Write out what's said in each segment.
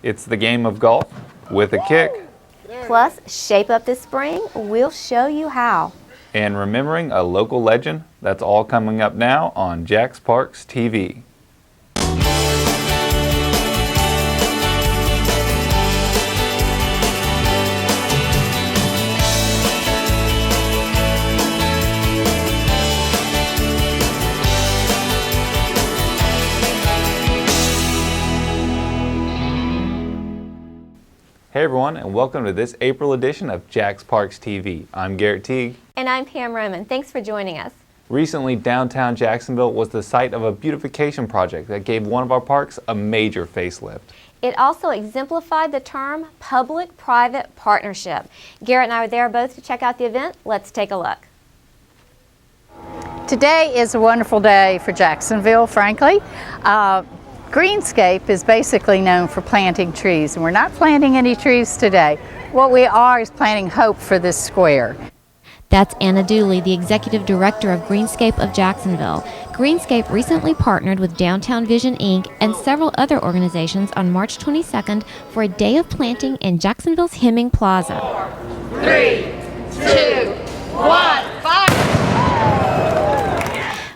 It's the game of golf with a kick. Plus, shape up this spring, we'll show you how. And remembering a local legend. That's all coming up now on JaxParks TV. Hey everyone, and welcome to this April edition of JaxParks TV. I'm Garrett Teague. And I'm Pam Roman. Thanks for joining us. Recently, downtown Jacksonville was the site of a beautification project that gave one of our parks a major facelift. It also exemplified the term public-private partnership. Garrett and I were there both to check out the event. Let's take a look. Today is a wonderful day for Jacksonville, frankly. Greenscape is basically known for planting trees, and we're not planting any trees today. What we are is planting hope for this square. That's Anna Dooley, the Executive Director of Greenscape of Jacksonville. Greenscape recently partnered with Downtown Vision, Inc. and several other organizations on March 22nd for a day of planting in Jacksonville's Hemming Plaza. 4, 3, 2, 1, fire!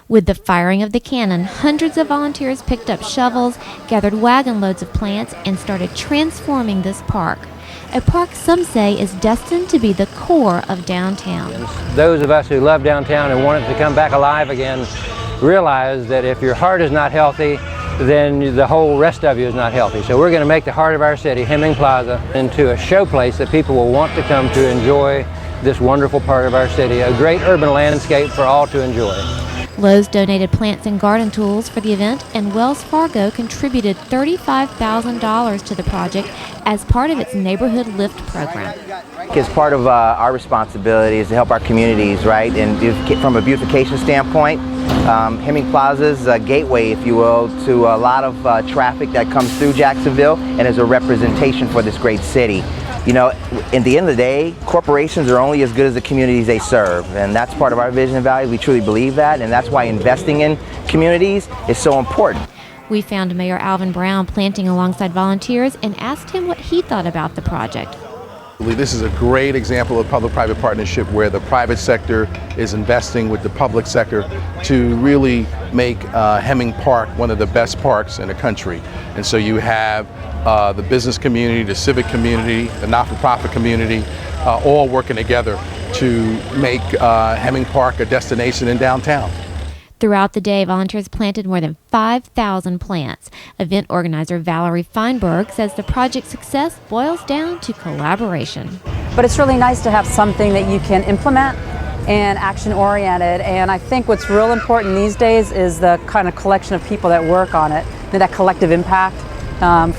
With the firing of the cannon, hundreds of volunteers picked up shovels, gathered wagon loads of plants, and started transforming this park. A park some say is destined to be the core of downtown. Those of us who love downtown and want it to come back alive again realize that if your heart is not healthy, then the whole rest of you is not healthy. So we're going to make the heart of our city, Hemming Plaza, into a showplace that people will want to come to enjoy this wonderful part of our city, a great urban landscape for all to enjoy. Lowe's donated plants and garden tools for the event, and Wells Fargo contributed $35,000 to the project as part of its Neighborhood Lift program. It's part of our responsibility is to help our communities, right? And from a beautification standpoint, Hemming Plaza is a gateway, if you will, to a lot of traffic that comes through Jacksonville and is a representation for this great city. You know, in the end of the day, corporations are only as good as the communities they serve, and that's part of our vision and values. We truly believe that, and that's why investing in communities is so important. We found Mayor Alvin Brown planting alongside volunteers and asked him what he thought about the project. This is a great example of public-private partnership where the private sector is investing with the public sector to really make Hemming Park one of the best parks in the country. And so you have the business community, the civic community, the not-for-profit community, all working together to make Hemming Park a destination in downtown. Throughout the day, volunteers planted more than 5,000 plants. Event organizer Valerie Feinberg says the project's success boils down to collaboration. But it's really nice to have something that you can implement and action-oriented, and I think what's real important these days is the kind of collection of people that work on it, and that collective impact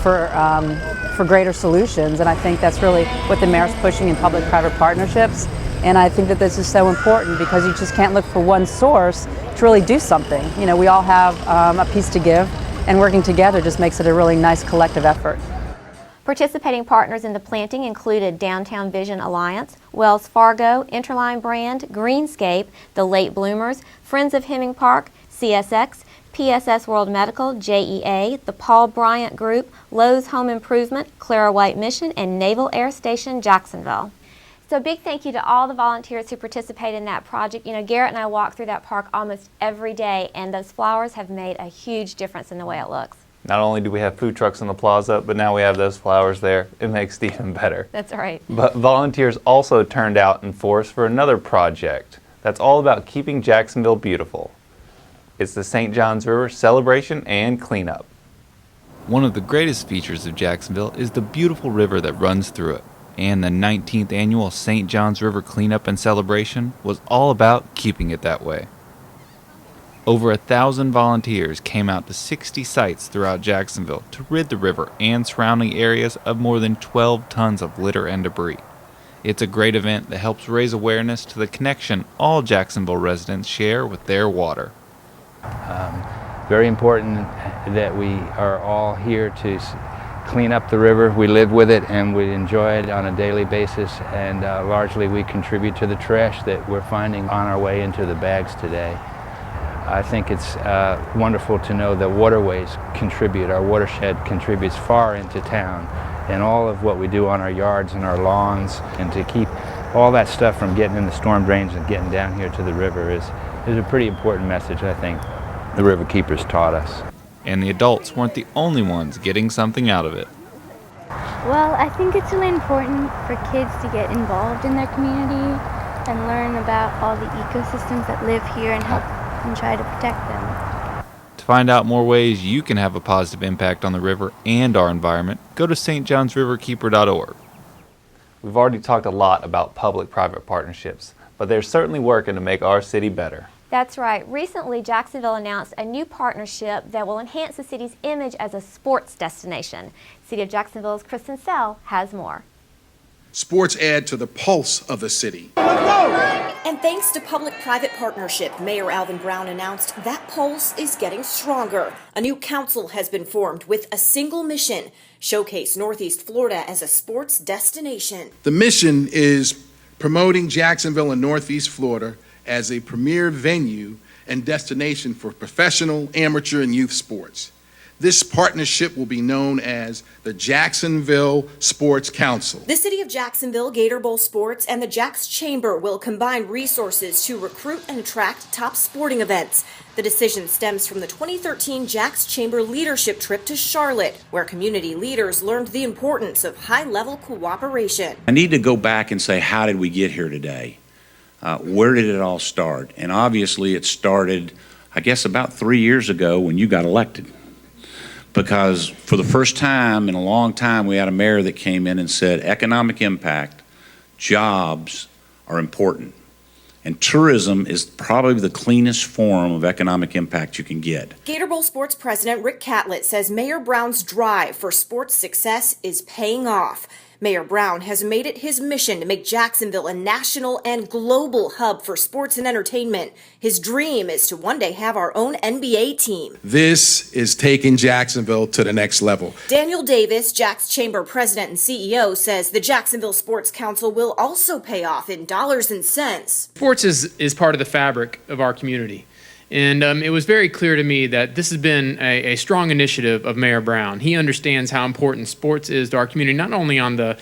for greater solutions, and I think that's really what the mayor's pushing in public-private partnerships. And I think that this is so important because you just can't look for one source to really do something. You know, we all have a piece to give, and working together just makes it a really nice collective effort. Participating partners in the planting included Downtown Vision Alliance, Wells Fargo, Interline Brand, Greenscape, the Late Bloomers, Friends of Hemming Park, CSX, PSS World Medical, JEA, the Paul Bryant Group, Lowe's Home Improvement, Clara White Mission, and Naval Air Station Jacksonville. So a big thank you to all the volunteers who participated in that project. You know, Garrett and I walk through that park almost every day, and those flowers have made a huge difference in the way it looks. Not only do we have food trucks in the plaza, but now we have those flowers there. It makes it even better. That's right. But volunteers also turned out in force for another project that's all about keeping Jacksonville beautiful. It's the St. Johns River Celebration and Cleanup. One of the greatest features of Jacksonville is the beautiful river that runs through it. And the 19th annual St. Johns River Cleanup and Celebration was all about keeping it that way. Over 1,000 volunteers came out to 60 sites throughout Jacksonville to rid the river and surrounding areas of more than 12 tons of litter and debris. It's a great event that helps raise awareness to the connection all Jacksonville residents share with their water. Very important that we are all here to clean up the river. We live with it and we enjoy it on a daily basis, and largely we contribute to the trash that we're finding on our way into the bags today. I think it's wonderful to know that waterways contribute. Our watershed contributes far into town, and all of what we do on our yards and our lawns, and to keep all that stuff from getting in the storm drains and getting down here to the river is a pretty important message, I think, the river keepers taught us. And the adults weren't the only ones getting something out of it. Well, I think it's really important for kids to get involved in their community and learn about all the ecosystems that live here and help and try to protect them. To find out more ways you can have a positive impact on the river and our environment, go to stjohnsriverkeeper.org. We've already talked a lot about public-private partnerships, but they're certainly working to make our city better. That's right. Recently, Jacksonville announced a new partnership that will enhance the city's image as a sports destination. City of Jacksonville's Kristen Sell has more. Sports add to the pulse of the city. And thanks to public-private partnership, Mayor Alvin Brown announced that pulse is getting stronger. A new council has been formed with a single mission: showcase Northeast Florida as a sports destination. The mission is promoting Jacksonville and Northeast Florida as a premier venue and destination for professional, amateur, and youth sports. This partnership will be known as the Jacksonville Sports Council. The City of Jacksonville, Gator Bowl Sports, and the Jax Chamber will combine resources to recruit and attract top sporting events. The decision stems from the 2013 Jax Chamber leadership trip to Charlotte, where community leaders learned the importance of high-level cooperation. I need to go back and say, how did we get here today? Where did it all start? And obviously it started, I guess, about 3 years ago when you got elected. Because for the first time in a long time, we had a mayor that came in and said, economic impact, jobs are important. And tourism is probably the cleanest form of economic impact you can get. Gator Bowl Sports President Rick Catlett says Mayor Brown's drive for sports success is paying off. Mayor Brown has made it his mission to make Jacksonville a national and global hub for sports and entertainment. His dream is to one day have our own NBA team. This is taking Jacksonville to the next level. Daniel Davis, Jax Chamber President and CEO, says the Jacksonville Sports Council will also pay off in dollars and cents. Sports is part of the fabric of our community. And it was very clear to me that this has been a strong initiative of Mayor Brown. He understands how important sports is to our community, not only on the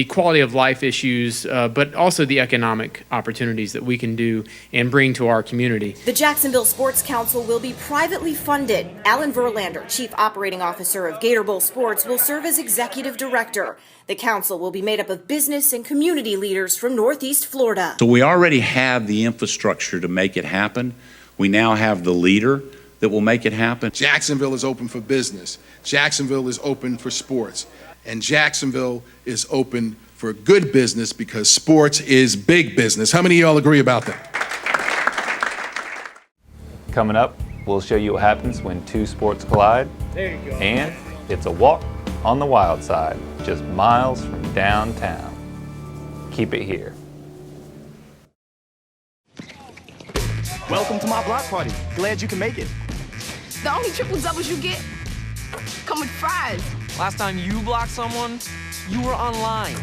quality of life issues, but also the economic opportunities that we can do and bring to our community. The Jacksonville Sports Council will be privately funded. Alan Verlander, Chief Operating Officer of Gator Bowl Sports, will serve as Executive Director. The council will be made up of business and community leaders from Northeast Florida. So we already have the infrastructure to make it happen. We now have the leader that will make it happen. Jacksonville is open for business. Jacksonville is open for sports. And Jacksonville is open for good business because sports is big business. How many of y'all agree about that? Coming up, we'll show you what happens when two sports collide. There you go. And it's a walk on the wild side, just miles from downtown. Keep it here. Welcome to my block party. Glad you can make it. The only triple doubles you get come with fries. Last time you blocked someone, you were online.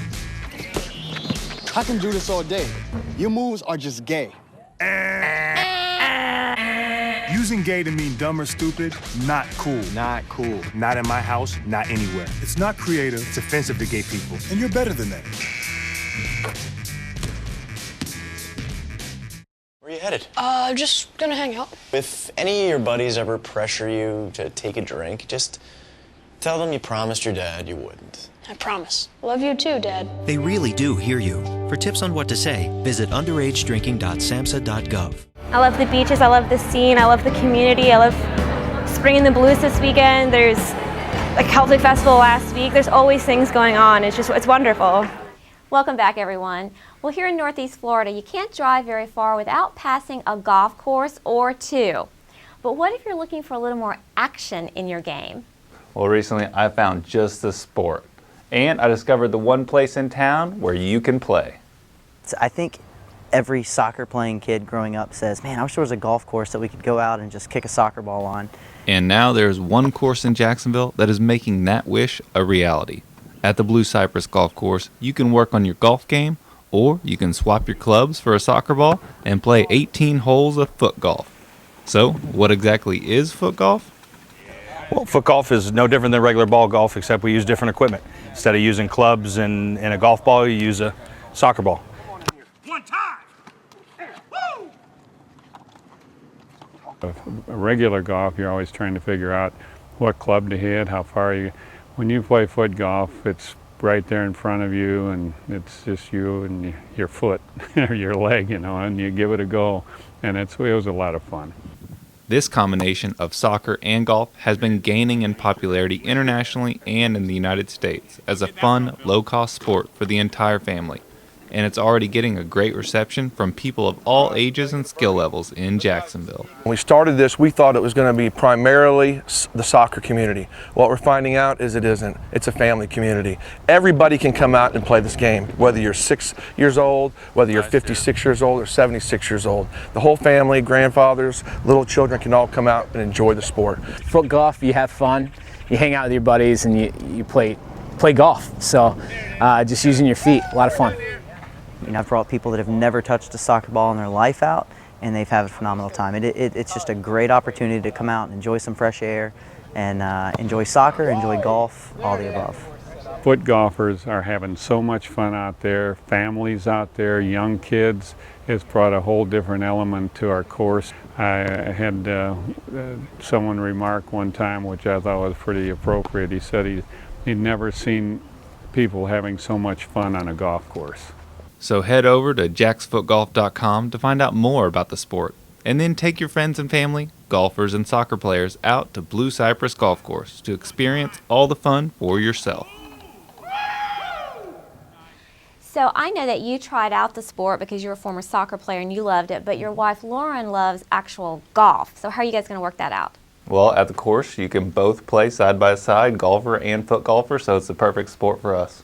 I can do this all day. Your moves are just gay. Using gay to mean dumb or stupid, not cool. Not cool. Not in my house, not anywhere. It's not creative, it's offensive to gay people. And you're better than that. Where are you headed? Just gonna hang out. If any of your buddies ever pressure you to take a drink, just tell them you promised your dad you wouldn't. I promise. Love you too, Dad. They really do hear you. For tips on what to say, visit underagedrinking.samhsa.gov. I love the beaches, I love the scene, I love the community, I love Spring in the Blues this weekend. There's a Celtic Festival last week. There's always things going on. It's wonderful. Welcome back, everyone. Well, here in Northeast Florida, you can't drive very far without passing a golf course or two. But what if you're looking for a little more action in your game? Well, recently I found just the sport. And I discovered the one place in town where you can play. I think every soccer playing kid growing up says, man, I wish there was a golf course that we could go out and just kick a soccer ball on. And now there's one course in Jacksonville that is making that wish a reality. At the Blue Cypress Golf Course, you can work on your golf game, or you can swap your clubs for a soccer ball and play 18 holes of foot golf. So, what exactly is foot golf? Well, foot golf is no different than regular ball golf, except we use different equipment. Instead of using clubs and a golf ball, you use a soccer ball. Regular golf, you're always trying to figure out what club to hit, how far you. When you play foot golf, it's right there in front of you, and it's just you and your foot or your leg, and you give it a go, and it was a lot of fun. This combination of soccer and golf has been gaining in popularity internationally and in the United States as a fun, low-cost sport for the entire family. And it's already getting a great reception from people of all ages and skill levels in Jacksonville. When we started this, we thought it was going to be primarily the soccer community. What we're finding out is it isn't. It's a family community. Everybody can come out and play this game, whether you're 6 years old, whether you're 56 years old or 76 years old. The whole family, grandfathers, little children can all come out and enjoy the sport. Foot golf, you have fun, you hang out with your buddies, and you play golf. So just using your feet, a lot of fun. I've brought people that have never touched a soccer ball in their life out, and they've had a phenomenal time. It's just a great opportunity to come out and enjoy some fresh air and enjoy soccer, enjoy golf, all the above. Foot golfers are having so much fun out there, families out there, young kids. It's brought a whole different element to our course. I had someone remark one time, which I thought was pretty appropriate. He said he'd never seen people having so much fun on a golf course. So head over to jaxfootgolf.com to find out more about the sport, and then take your friends and family, golfers and soccer players out to Blue Cypress Golf Course to experience all the fun for yourself. So I know that you tried out the sport because you're a former soccer player and you loved it, but your wife Lauren loves actual golf. So how are you guys going to work that out? Well, at the course, you can both play side by side, golfer and foot golfer, so it's the perfect sport for us.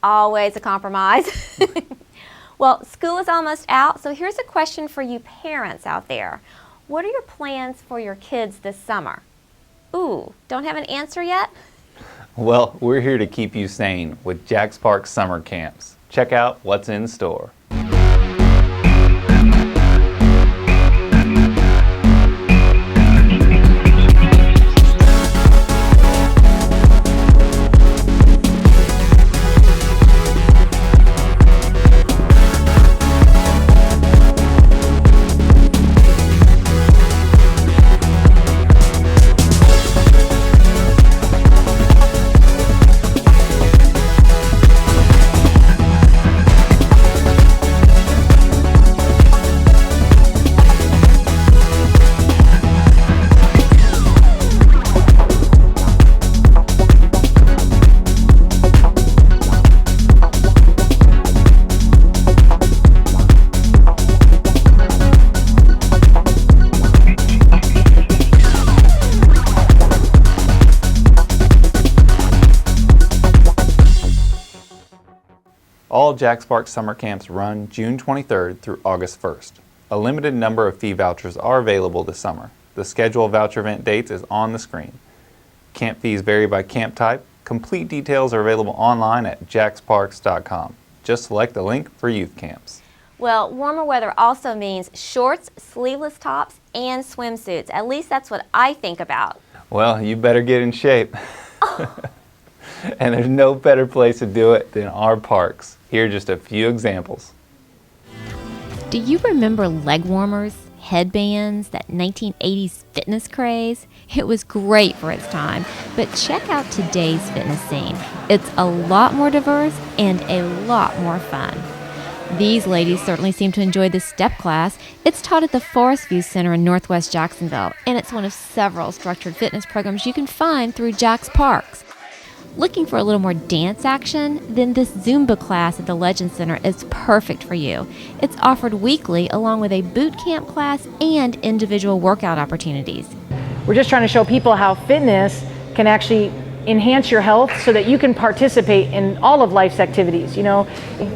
Always a compromise. Well, school is almost out, so here's a question for you parents out there. What are your plans for your kids this summer? Ooh, don't have an answer yet? Well, we're here to keep you sane with JaxParks summer camps. Check out what's in store. All JaxParks summer camps run June 23rd through August 1st. A limited number of fee vouchers are available this summer. The schedule of voucher event dates is on the screen. Camp fees vary by camp type. Complete details are available online at jaxparks.com. Just select the link for youth camps. Well, warmer weather also means shorts, sleeveless tops, and swimsuits. At least that's what I think about. Well, you better get in shape. And there's no better place to do it than our parks. Here are just a few examples. Do you remember leg warmers, headbands, that 1980s fitness craze? It was great for its time, but check out today's fitness scene. It's a lot more diverse and a lot more fun. These ladies certainly seem to enjoy this step class. It's taught at the Forest View Center in Northwest Jacksonville, and it's one of several structured fitness programs you can find through JaxParks. Looking for a little more dance action? Then this Zumba class at the Legend Center is perfect for you. It's offered weekly along with a boot camp class and individual workout opportunities. We're just trying to show people how fitness can actually enhance your health so that you can participate in all of life's activities. You know,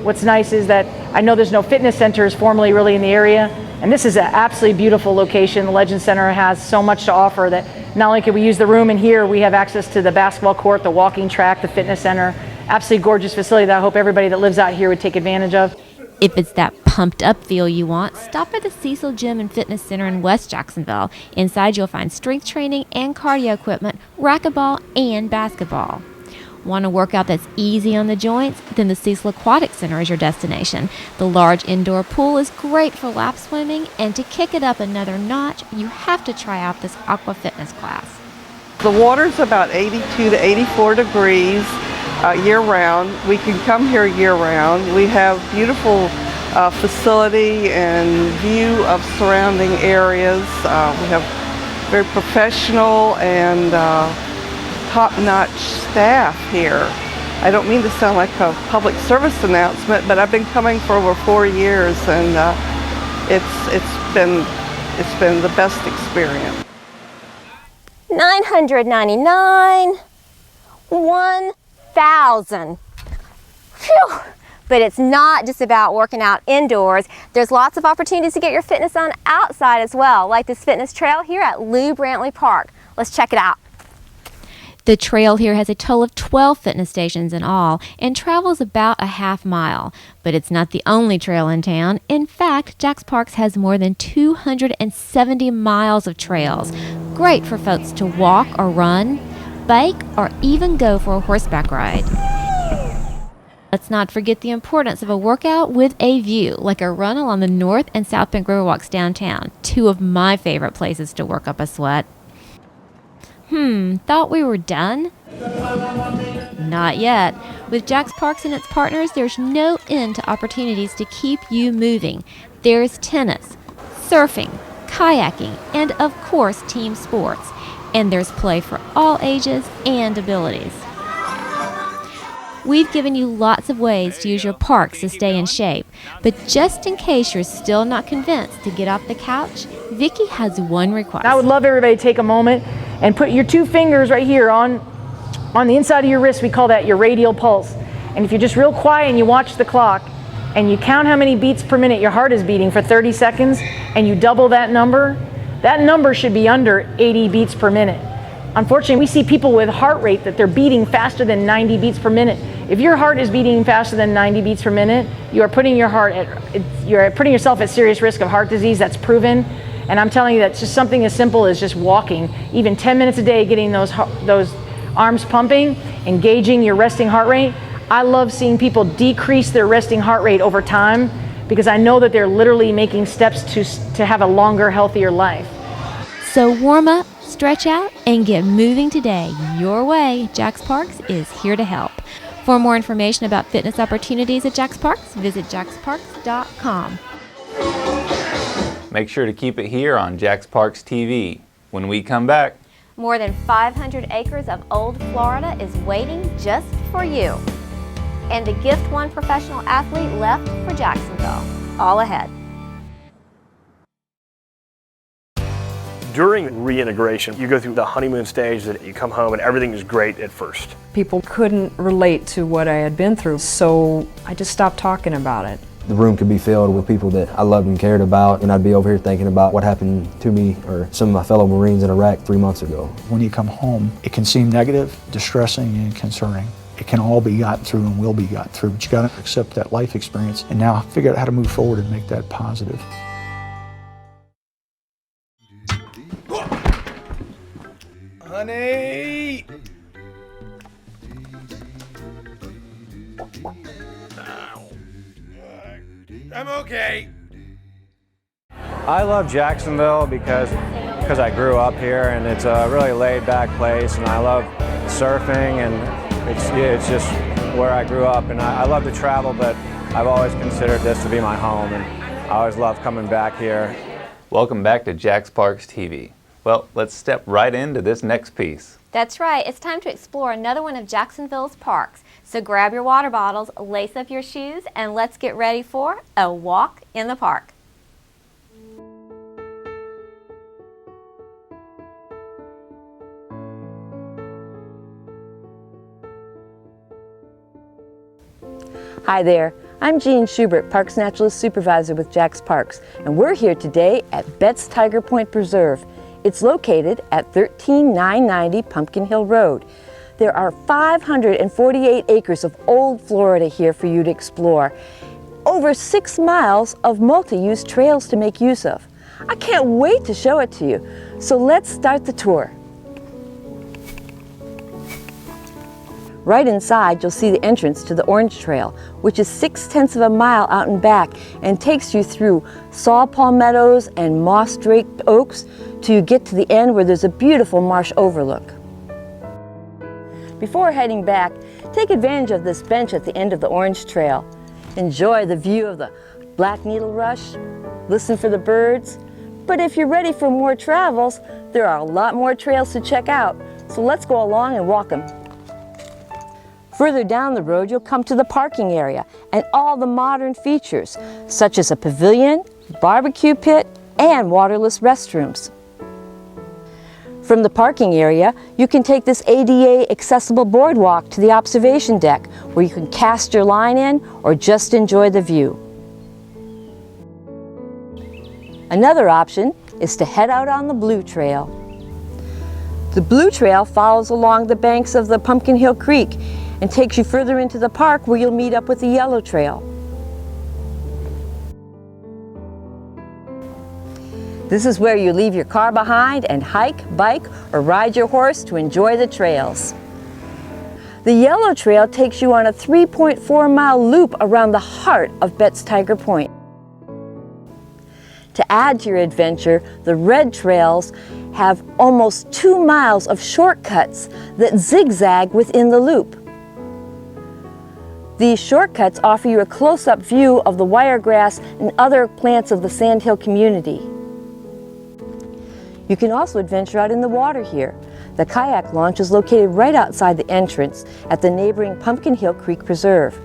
what's nice is that I know there's no fitness centers formally really in the area, and this is an absolutely beautiful location. The Legend Center has so much to offer that not only can we use the room in here, we have access to the basketball court, the walking track, the fitness center. Absolutely gorgeous facility that I hope everybody that lives out here would take advantage of. If it's that pumped up feel you want, stop by the Cecil Gym and Fitness Center in West Jacksonville. Inside you'll find strength training and cardio equipment, racquetball, and basketball. Want a workout that's easy on the joints? Then the Cecil Aquatic Center is your destination. The large indoor pool is great for lap swimming, and to kick it up another notch, you have to try out this aqua fitness class. The water's about 82 to 84 degrees year-round. We can come here year-round. We have beautiful facility and view of surrounding areas. We have very professional and top-notch staff here. I don't mean to sound like a public service announcement, but I've been coming for over 4 years, and it's been the best experience. $999, $1,000. Phew! But it's not just about working out indoors. There's lots of opportunities to get your fitness on outside as well, like this fitness trail here at Lou Brantley Park. Let's check it out. The trail here has a total of 12 fitness stations in all and travels about a half mile. But it's not the only trail in town. In fact, JaxParks has more than 270 miles of trails. Great for folks to walk or run, bike, or even go for a horseback ride. Let's not forget the importance of a workout with a view, like a run along the North and South Bank Riverwalks downtown, two of my favorite places to work up a sweat. Thought we were done? Not yet. With JaxParks and its partners, there's no end to opportunities to keep you moving. There's tennis, surfing, kayaking, and of course team sports. And there's play for all ages and abilities. We've given you lots of ways to use your parks to stay in shape, but just in case you're still not convinced to get off the couch, Vicki has one request. I would love everybody to take a moment and put your 2 fingers right here on the inside of your wrist. We call that your radial pulse. And if you're just real quiet and you watch the clock and you count how many beats per minute your heart is beating for 30 seconds and you double that number should be under 80 beats per minute. Unfortunately, we see people with heart rate that they're beating faster than 90 beats per minute. If your heart is beating faster than 90 beats per minute, you're putting yourself at serious risk of heart disease. That's proven. And I'm telling you, that's just something as simple as just walking, even 10 minutes a day, getting those arms pumping, engaging your resting heart rate. I love seeing people decrease their resting heart rate over time because I know that they're literally making steps to have a longer, healthier life. So warm up, stretch out, and get moving today. Your way. JaxParks is here to help. For more information about fitness opportunities at JaxParks, visit JaxParks.com. Make sure to keep it here on JaxParks TV. When we come back, More than 500 acres of old Florida is waiting just for you. And the gift one professional athlete left for Jacksonville. All ahead. During reintegration, you go through the honeymoon stage that you come home and everything is great at first. People couldn't relate to what I had been through, so I just stopped talking about it. The room could be filled with people that I loved and cared about, and I'd be over here thinking about what happened to me or some of my fellow Marines in Iraq 3 months ago. When you come home, it can seem negative, distressing, and concerning. It can all be gotten through and will be gotten through, but you gotta accept that life experience and now figure out how to move forward and make that positive. Honey! I'm okay. I love Jacksonville because I grew up here, and it's a really laid-back place, and I love surfing, and it's just where I grew up, and I love to travel, but I've always considered this to be my home, and I always love coming back here. welcome back to JaxParks TV. Well, let's step right into this next piece. That's right. It's time to explore another one of Jacksonville's parks. So grab your water bottles, lace up your shoes, and let's get ready for a walk in the park. Hi there, I'm Jean Schubert, Parks Naturalist Supervisor with JaxParks, and we're here today at Betz-Tiger Point Preserve. It's located at 13990 Pumpkin Hill Road. There are 548 acres of old Florida here for you to explore. over 6 miles of multi-use trails to make use of. I can't wait to show it to you. So let's start the tour. Right inside, you'll see the entrance to the Orange Trail, which is 6/10 of a mile out and back and takes you through saw palmettos and moss-draped oaks till you get to the end where there's a beautiful marsh overlook. Before heading back, take advantage of this bench at the end of the Orange Trail. Enjoy the view of the black needle rush, listen for the birds. But if you're ready for more travels, there are a lot more trails to check out, so let's go along and walk them. Further down the road, you'll come to the parking area and all the modern features, such as a pavilion, barbecue pit, and waterless restrooms. From the parking area, you can take this ADA accessible boardwalk to the observation deck, where you can cast your line in or just enjoy the view. Another option is to head out on the Blue Trail. The Blue Trail follows along the banks of the Pumpkin Hill Creek and takes you further into the park, where you'll meet up with the Yellow Trail. This is where you leave your car behind and hike, bike, or ride your horse to enjoy the trails. The Yellow Trail takes you on a 3.4-mile loop around the heart of Betz-Tiger Point. To add to your adventure, the Red Trails have almost 2 miles of shortcuts that zigzag within the loop. These shortcuts offer you a close-up view of the wiregrass and other plants of the Sandhill community. You can also adventure out in the water here. The kayak launch is located right outside the entrance at the neighboring Pumpkin Hill Creek Preserve.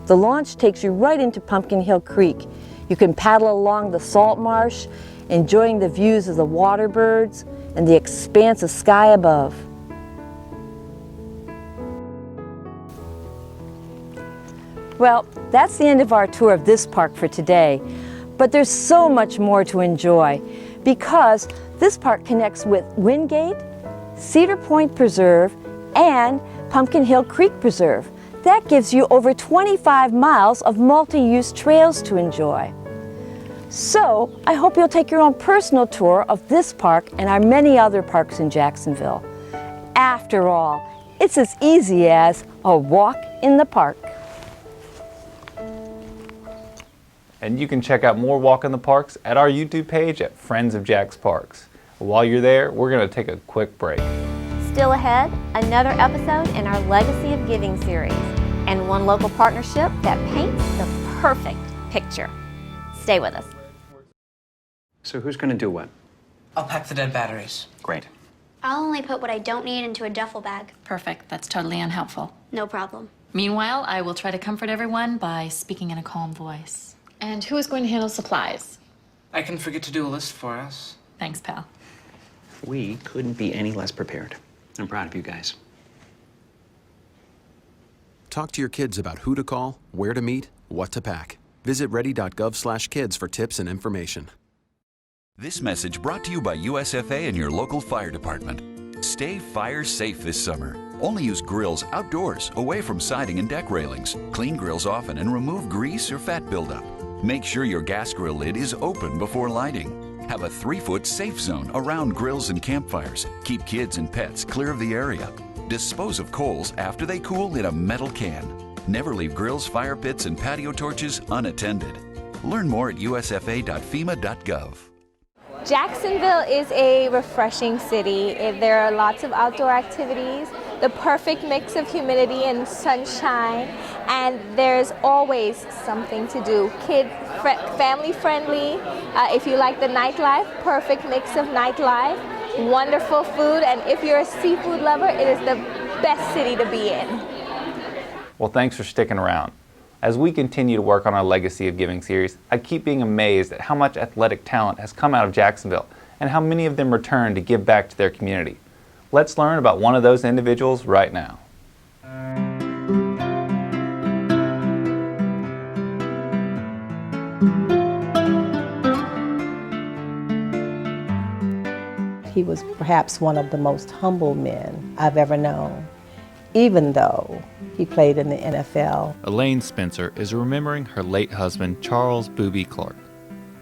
The launch takes you right into Pumpkin Hill Creek. You can paddle along the salt marsh, enjoying the views of the water birds and the expanse of sky above. Well, that's the end of our tour of this park for today. But there's so much more to enjoy, because this park connects with Wingate, Cedar Point Preserve, and Pumpkin Hill Creek Preserve. That gives you over 25 miles of multi-use trails to enjoy. So, I hope you'll take your own personal tour of this park and our many other parks in Jacksonville. After all, it's as easy as a walk in the park. And you can check out more Walk in the Parks at our YouTube page at Friends of JaxParks. While you're there, we're going to take a quick break. Still ahead, another episode in our Legacy of Giving series, and one local partnership that paints the perfect picture. Stay with us. So who's going to do what? I'll pack the dead batteries. Great. I'll only put what I don't need into a duffel bag. Perfect. That's totally unhelpful. No problem. Meanwhile, I will try to comfort everyone by speaking in a calm voice. And who is going to handle supplies? I can forget to do a list for us. Thanks, pal. We couldn't be any less prepared. I'm proud of you guys. Talk to your kids about who to call, where to meet, what to pack. Visit ready.gov/kids for tips and information. This message brought to you by USFA and your local fire department. Stay fire safe this summer. Only use grills outdoors, away from siding and deck railings. Clean grills often and remove grease or fat buildup. Make sure your gas grill lid is open before lighting. Have a 3-foot safe zone around grills and campfires. Keep kids and pets clear of the area. Dispose of coals after they cool in a metal can. Never leave grills, fire pits, and patio torches unattended. Learn more at usfa.fema.gov. Jacksonville is a refreshing city. There are lots of outdoor activities, the perfect mix of humidity and sunshine, and there's always something to do. Family friendly. If you like the nightlife, perfect mix of nightlife, wonderful food, and if you're a seafood lover, it is the best city to be in. Well, thanks for sticking around. As we continue to work on our Legacy of Giving series, I keep being amazed at how much athletic talent has come out of Jacksonville and how many of them return to give back to their community. Let's learn about one of those individuals right now. He was perhaps one of the most humble men I've ever known. even though he played in the NFL. Elaine Spencer is remembering her late husband, Charles Booby Clark.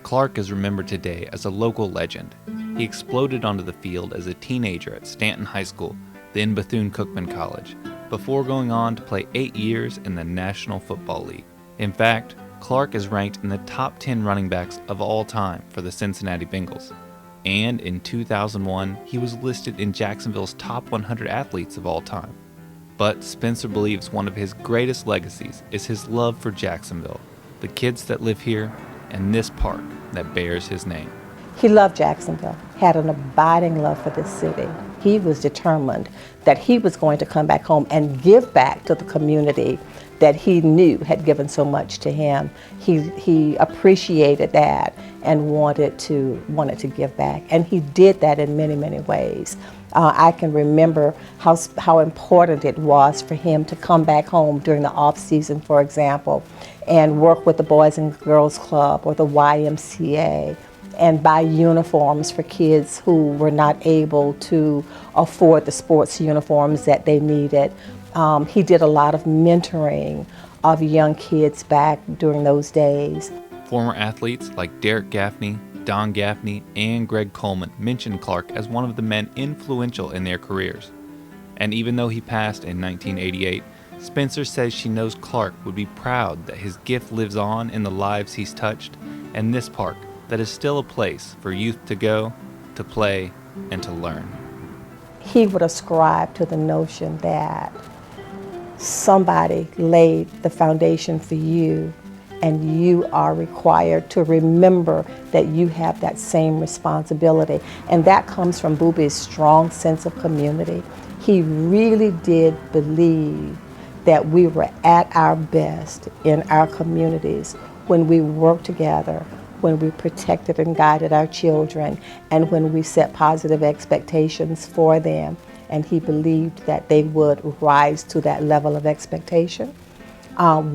Clark is remembered today as a local legend. He exploded onto the field as a teenager at Stanton High School, then Bethune-Cookman College, before going on to play 8 years in the National Football League. In fact, Clark is ranked in the top 10 running backs of all time for the Cincinnati Bengals. And in 2001, he was listed in Jacksonville's top 100 athletes of all time. But Spencer believes one of his greatest legacies is his love for Jacksonville, the kids that live here, and this park that bears his name. He loved Jacksonville, had an abiding love for this city. He was determined that he was going to come back home and give back to the community that he knew had given so much to him. He appreciated that and wanted to give back, and he did that in many, many ways. I can remember how important it was for him to come back home during the off season, for example, and work with the Boys and Girls Club or the YMCA and buy uniforms for kids who were not able to afford the sports uniforms that they needed. He did a lot of mentoring of young kids back during those days. Former athletes like Derek Gaffney, Don Gaffney, and Greg Coleman mentioned Clark as one of the men influential in their careers. And even though he passed in 1988, Spencer says she knows Clark would be proud that his gift lives on in the lives he's touched, and this park that is still a place for youth to go, to play, and to learn. He would ascribe to the notion that somebody laid the foundation for you, and you are required to remember that you have that same responsibility. And that comes from Booby's strong sense of community. He really did believe that we were at our best in our communities when we worked together, when we protected and guided our children, and when we set positive expectations for them. And he believed that they would rise to that level of expectation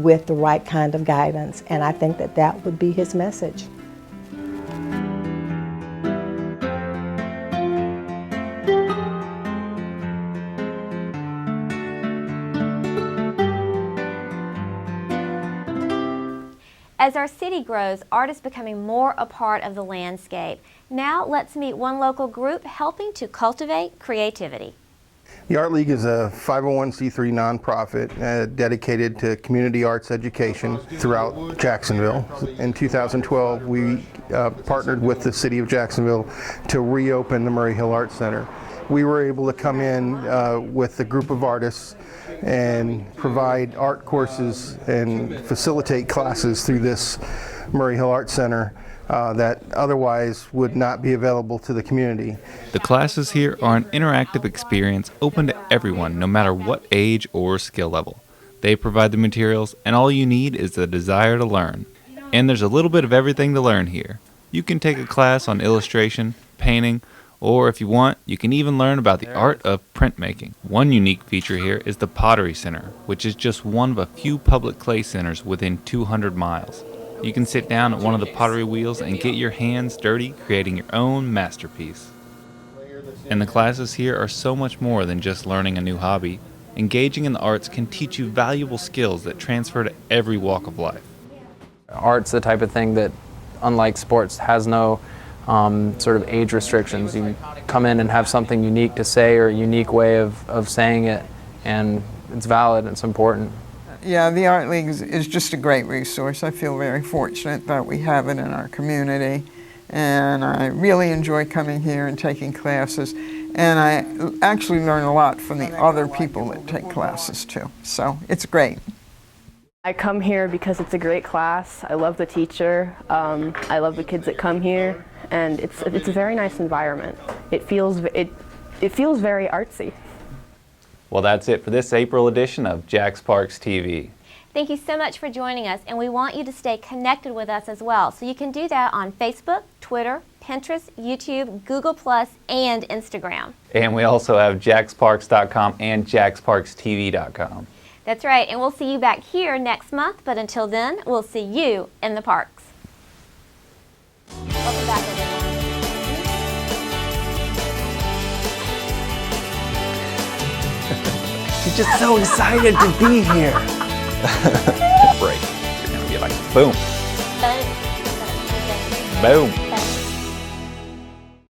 with the right kind of guidance. And I think that that would be his message. As our city grows, art is becoming more a part of the landscape. Now let's meet one local group helping to cultivate creativity. The Art League is a 501c3 nonprofit dedicated to community arts education throughout Jacksonville. In 2012, we partnered with the City of Jacksonville to reopen the Murray Hill Art Center. We were able to come in with a group of artists and provide art courses and facilitate classes through this Murray Hill Art Center that otherwise would not be available to the community. The classes here are an interactive experience open to everyone, no matter what age or skill level. They provide the materials, and all you need is the desire to learn. And there's a little bit of everything to learn here. You can take a class on illustration, painting, or if you want, you can even learn about the art of printmaking. One unique feature here is the Pottery Center, which is just one of a few public clay centers within 200 miles. You can sit down at one of the pottery wheels and get your hands dirty creating your own masterpiece. And the classes here are so much more than just learning a new hobby. Engaging in the arts can teach you valuable skills that transfer to every walk of life. Art's the type of thing that, unlike sports, has no sort of age restrictions. You come in and have something unique to say or a unique way of saying it, and it's valid and it's important. Yeah, the Art League is just a great resource. I feel very fortunate that we have it in our community, and I really enjoy coming here and taking classes, and I actually learn a lot from the other people that take classes too, so it's great. I come here because it's a great class. I love the teacher. I love the kids that come here, and it's a very nice environment. It feels very artsy. Well, that's it for this April edition of JaxParks TV. Thank you so much for joining us, and we want you to stay connected with us as well. So you can do that on Facebook, Twitter, Pinterest, YouTube, Google+, and Instagram. And we also have JaxParks.com and JaxParksTV.com. That's right, and we'll see you back here next month, but until then, we'll see you in the parks. Welcome back, everyone. I'm just so excited to be here. Break. You're gonna be like, boom. Boom.